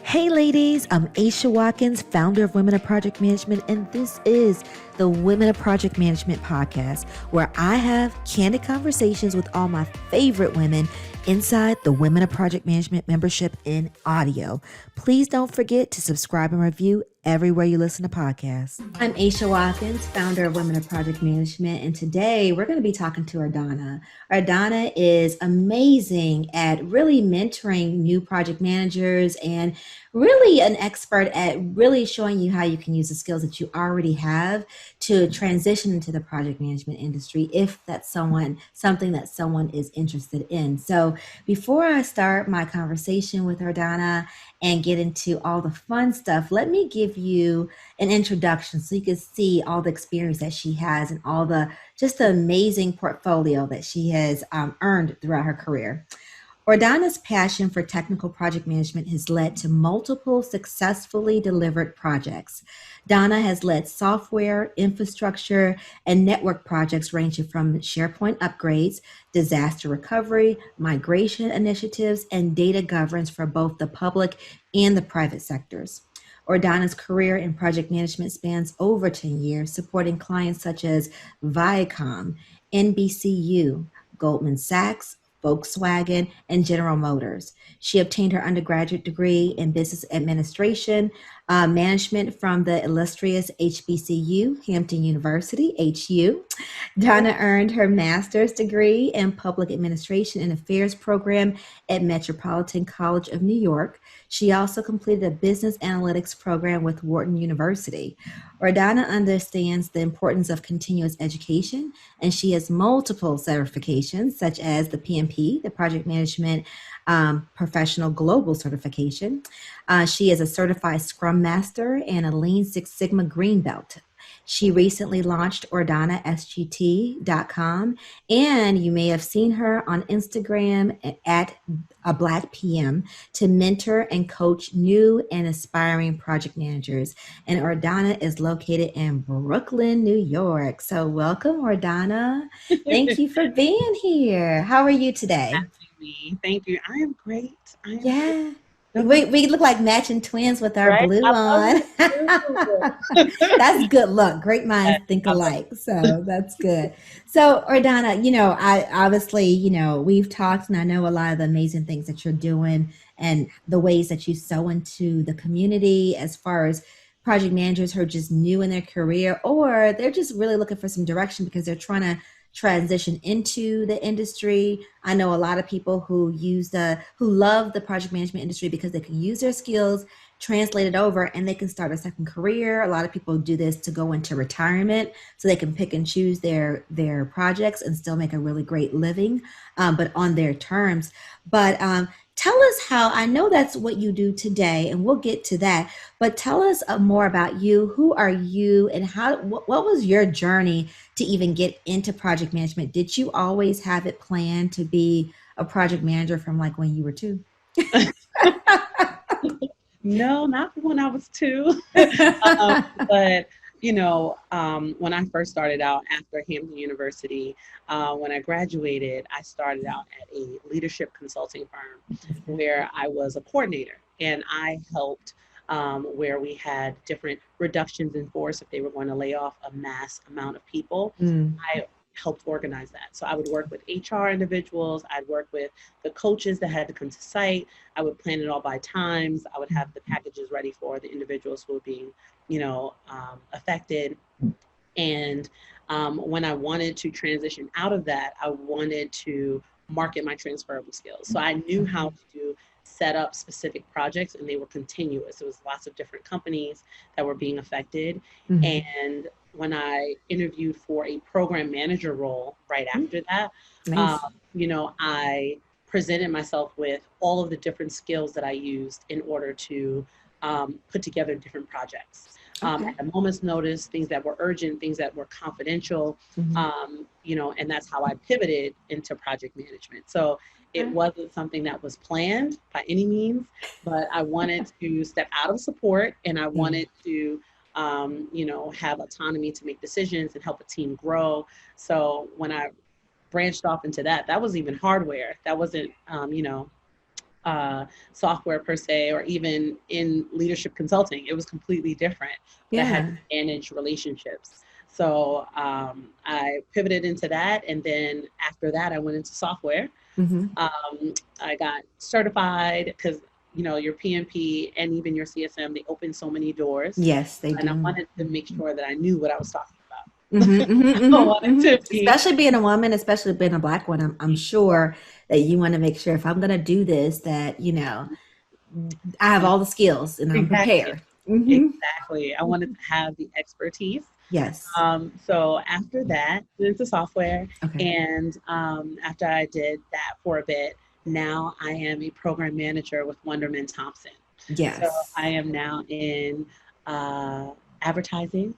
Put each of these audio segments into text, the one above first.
Hey ladies, I'm Aisha Watkins, founder of Women of Project Management, and this is the Women of Project Management podcast, where I have candid conversations with all my favorite women inside the Women of Project Management membership in audio. Please don't forget to subscribe and review everywhere you listen to podcasts. I'm Aisha Watkins, founder of Women of Project Management, and today we're going to be talking to Ordonna. Ordonna is amazing at really mentoring new project managers and really an expert at really showing you how you can use the skills that you already have to transition into the project management industry if that's something that someone is interested in. So before I start my conversation with Ordonna and get into all the fun stuff, let me give you an introduction so you can see all the experience that she has and all the amazing portfolio that she has earned throughout her career. Ordonna's passion for technical project management has led to multiple successfully delivered projects. Donna has led software, infrastructure, and network projects ranging from SharePoint upgrades, disaster recovery, migration initiatives, and data governance for both the public and the private sectors. Ordonna's career in project management spans over 10 years, supporting clients such as Viacom, NBCU, Goldman Sachs, Volkswagen, and General Motors. She obtained her undergraduate degree in business administration management from the illustrious HBCU, Hampton University, HU. Donna earned her master's degree in public administration and affairs program at Metropolitan College of New York. She also completed a business analytics program with Wharton University. Ordonna understands the importance of continuous education, and she has multiple certifications, such as the PMP, the Project Management Professional Global Certification. She is a certified Scrum Master and a Lean Six Sigma Green Belt. She recently launched OrdonnaSGT.com, and you may have seen her on Instagram at a Black PM to mentor and coach new and aspiring project managers. And Ordonna is located in Brooklyn, New York. So welcome, Ordonna. Thank you for being here. How are you today? Thank you. I am great. Yeah. We look like matching twins with our blue on. That's good luck. Great minds think alike. So that's good. So Ordonna, I obviously, we've talked and I know a lot of the amazing things that you're doing and the ways that you sow into the community as far as project managers who are just new in their career, or they're just really looking for some direction because they're trying to transition into the industry. I know a lot of people who love the project management industry because they can use their skills, translate it over, and they can start a second career. A lot of people do this to go into retirement so they can pick and choose their projects and still make a really great living, but on their terms. But tell us how, I know that's what you do today, and we'll get to that, but tell us more about you. Who are you, and what was your journey to even get into project management? Did you always have it planned to be a project manager from like when you were 2? No, not when I was 2. But when I first started out after Hampton University, when I graduated, I started out at a leadership consulting firm where I was a coordinator, and I helped where we had different reductions in force if they were going to lay off a mass amount of people. I helped organize that. So I would work with HR individuals. I'd work with the coaches that had to come to site. I would plan it all by times. I would have the packages ready for the individuals who were being, affected. And when I wanted to transition out of that, I wanted to market my transferable skills. So I knew how to set up specific projects, and they were continuous. There was lots of different companies that were being affected. And when I interviewed for a program manager role right after that, Nice. I presented myself with all of the different skills that I used in order to put together different projects. At a moment's notice, things that were urgent, things that were confidential, and that's how I pivoted into project management. So it wasn't something that was planned by any means, but I wanted to step out of support, and I wanted to have autonomy to make decisions and help a team grow. So when I branched off into that was even hardware. That wasn't, software per se, or even in leadership consulting. It was completely different. But I had to manage relationships. So I pivoted into that. And then after that, I went into software. I got certified because, you know, your PMP and even your CSM, they open so many doors. Yes, they do. And I wanted to make sure that I knew what I was talking about. Especially being a woman, especially being a Black one, I'm sure that you want to make sure if I'm going to do this, that, you know, I have all the skills and I'm prepared. Exactly. I wanted to have the expertise. Yes. So after that, went into software. And after I did that for a bit, now I am a program manager with Wunderman Thompson. Yes. So I am now in advertising,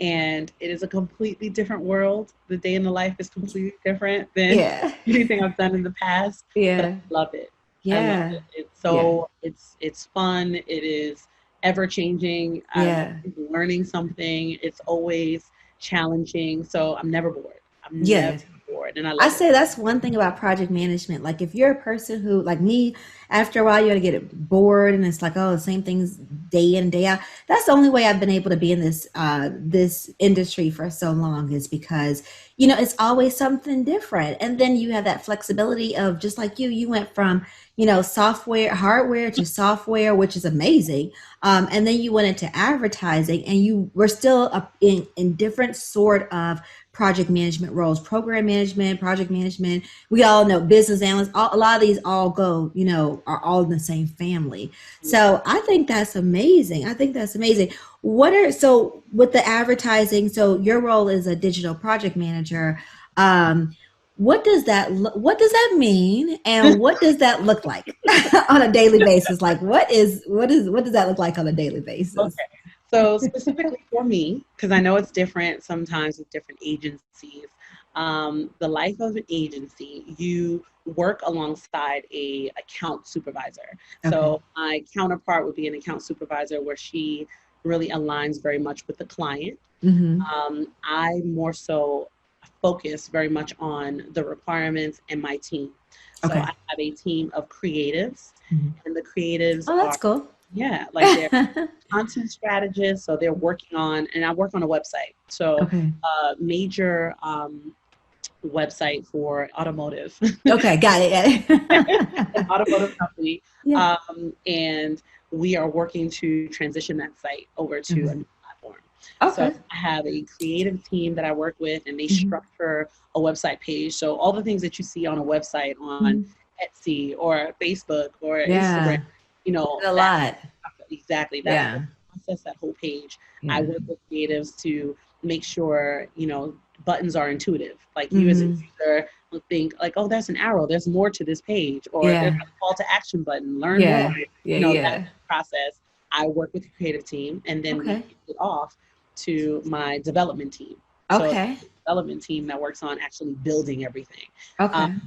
and it is a completely different world. The day in the life is completely different than anything I've done in the past. But I love it. I love it. It's fun. It is ever changing. I'm learning something. It's always challenging. So I'm never bored. I'm never bored. And I say that's one thing about project management. Like if you're a person who, like me, after a while you're gonna get bored and it's like, oh, the same things day in and day out. That's the only way I've been able to be in this this industry for so long, is because, you know, it's always something different. And then you have that flexibility of, just like you went from, you know, hardware to software, which is amazing. And then you went into advertising, and you were still in different sort of project management roles, program management, project management. We all know business analysts, a lot of these all go, you know, are all in the same family. So I think that's amazing. So with the advertising, so your role is a digital project manager. What does that mean, and what does that look like on a daily basis? Like what does that look like on a daily basis? Okay. So specifically for me, because I know it's different sometimes with different agencies, the life of an agency, you work alongside a account supervisor. So my counterpart would be an account supervisor, where she really aligns very much with the client. I more so focus very much on the requirements and my team. So I have a team of creatives, and the creatives that's cool. Yeah, like they're content strategists. So they're working on, and I work on a website. So major website for automotive. Got it. An automotive company. And we are working to transition that site over to a new platform. So I have a creative team that I work with, and they structure a website page. So all the things that you see on a website on Etsy or Facebook or Instagram, you know, a lot. Exactly. That process, that whole page. I work with creatives to make sure, you know, buttons are intuitive. Like you as a user will think like, oh, there's an arrow, there's more to this page, or there's a call to action button, learn more. That process. I work with the creative team, and then we hand it off to my development team. So development team that works on actually building everything.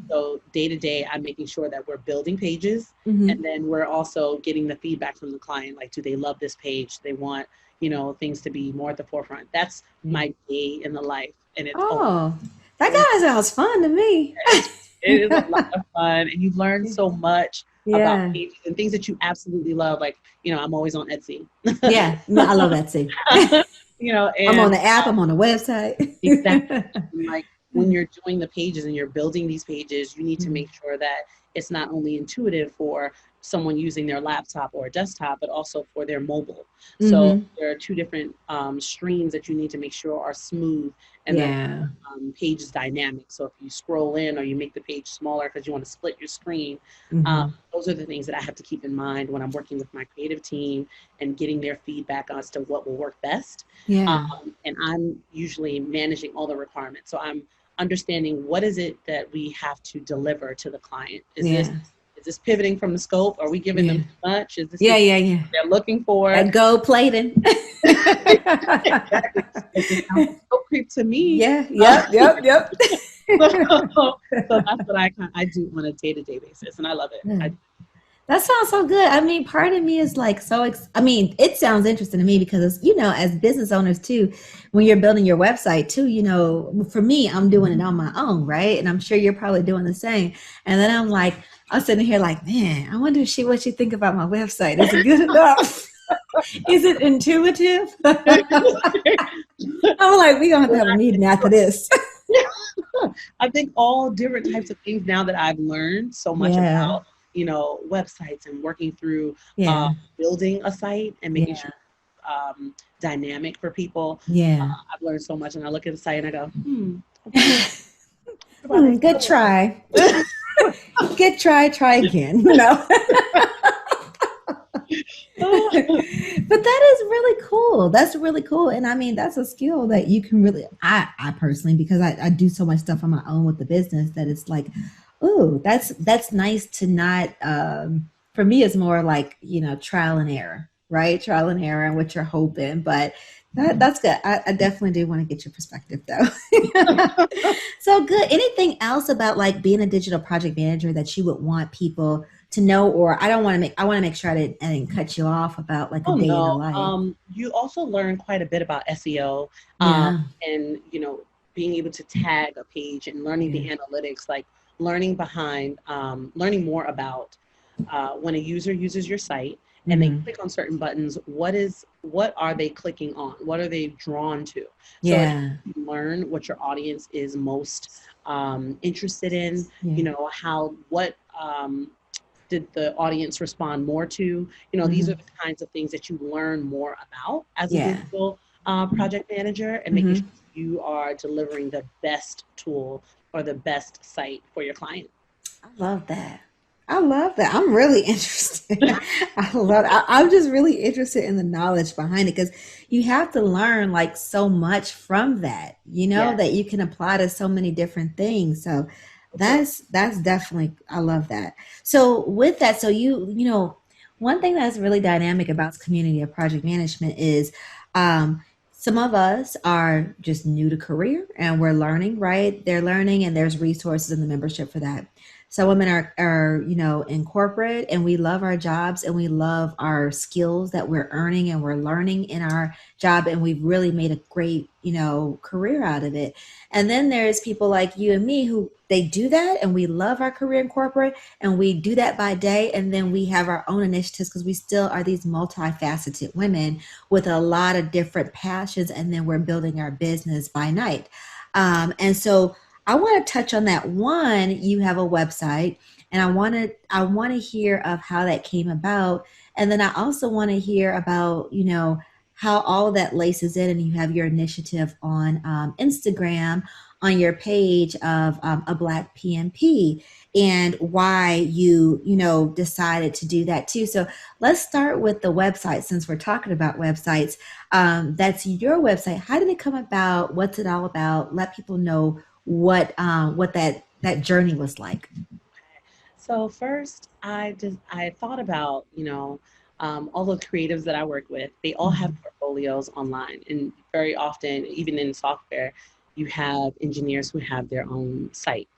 So day to day, I'm making sure that we're building pages, and then we're also getting the feedback from the client. Like, do they love this page? They want, you know, things to be more at the forefront. That's my day in the life. And it's that kind of sounds fun to me. It is a lot of fun, and you learn so much about pages and things that you absolutely love. Like, you know, I'm always on Etsy. I love Etsy. You know, and I'm on the app, I'm on the website. Exactly. Like when you're doing the pages and you're building these pages, you need to make sure that it's not only intuitive for someone using their laptop or a desktop, but also for their mobile. So there are two different streams that you need to make sure are smooth, and the page is dynamic. So if you scroll in or you make the page smaller because you want to split your screen, those are the things that I have to keep in mind when I'm working with my creative team and getting their feedback as to what will work best. And I'm usually managing all the requirements. So I'm understanding what is it that we have to deliver to the client. Is this pivoting from the scope? Are we giving them too much? Is this they're looking for? And gold plating. Exactly. It sounds so creep to me. Yep. So that's what I do on a day-to-day basis, and I love it. That sounds so good. I mean, part of me is like it sounds interesting to me because, you know, as business owners too, when you're building your website too, you know, for me, I'm doing it on my own, right? And I'm sure you're probably doing the same. And then I'm like, I'm sitting here like, man, I wonder what she think about my website. Is it good enough? Is it intuitive? I'm like, we gonna have a meeting after this. I think all different types of things now that I've learned so much about, websites and working through building a site and making sure dynamic for people. I've learned so much, and I look at the site and I go, good try. Good try again. But that is really cool. That's really cool. And I mean, that's a skill that you can really, I personally, because I do so much stuff on my own with the business that it's like, ooh, that's nice to not, for me, it's more like, trial and error, right? Trial and error and what you're hoping, but that's good. I definitely do want to get your perspective though. So good. Anything else about like being a digital project manager that you would want people to know, or I want to make sure I didn't cut you off about like a day in the life. You also learn quite a bit about SEO, and being able to tag a page and learning the analytics, like learning more about when a user uses your site and they click on certain buttons, what are they clicking on? What are they drawn to? So you learn what your audience is most interested in. What did the audience respond more to? These are the kinds of things that you learn more about as a digital project manager, and making sure you are delivering the best tool or the best site for your client. I love that. I'm really interested. I'm just really interested in the knowledge behind it, because you have to learn like so much from that, that you can apply to so many different things. So that's definitely, I love that. So with that, so one thing that's really dynamic about this community of project management is some of us are just new to career and we're learning, right? They're learning, and there's resources in the membership for that. Some women are in corporate, and we love our jobs and we love our skills that we're earning and we're learning in our job, and we've really made a great, career out of it. And then there's people like you and me who they do that, and we love our career in corporate and we do that by day. And then we have our own initiatives because we still are these multifaceted women with a lot of different passions. And then we're building our business by night. And so I want to touch on that. One, you have a website, and I want to hear of how that came about. And then I also want to hear about, how all of that laces in, and you have your initiative on Instagram on your page of a Black PMP, and why you decided to do that too. So let's start with the website, since we're talking about websites. That's your website. How did it come about? What's it all about? Let people know what that journey was like. So first, I thought about all the creatives that I work with. They all have portfolios online, and very often, even in software, you have engineers who have their own site.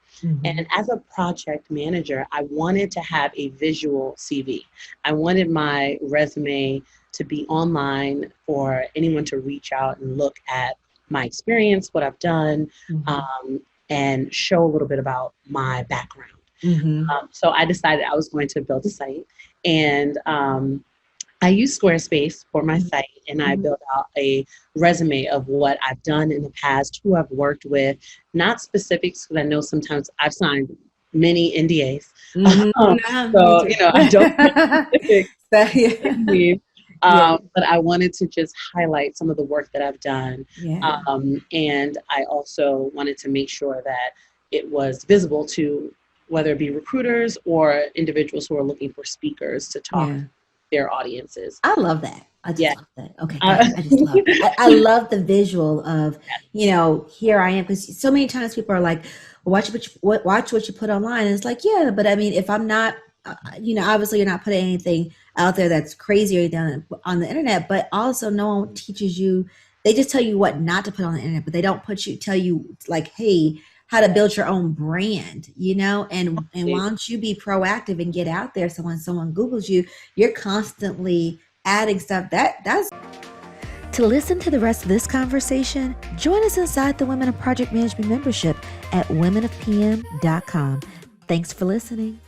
And as a project manager, I wanted to have a visual CV. I wanted my resume to be online for anyone to reach out and look at my experience, what I've done, and show a little bit about my background. So I decided I was going to build a site, and I used Squarespace for my site, and I built out a resume of what I've done in the past, who I've worked with, not specifics, because I know sometimes I've signed many NDAs. So, I don't specifics. But I wanted to just highlight some of the work that I've done. And I also wanted to make sure that it was visible to whether it be recruiters or individuals who are looking for speakers to talk to their audiences. I love that. I just love that. Okay. I just love it. I love the visual of, here I am. Because so many times people are like, watch what you put online. And it's like, yeah, but I mean, if I'm not, obviously you're not putting anything out there that's crazy or done on the internet, but also no one teaches you. They just tell you what not to put on the internet, but they don't tell you like, hey, how to build your own brand, and why don't you be proactive and get out there? So when someone Googles you, you're constantly adding stuff. That's. To listen to the rest of this conversation, join us inside the Women of Project Management membership at womenofpm.com. Thanks for listening.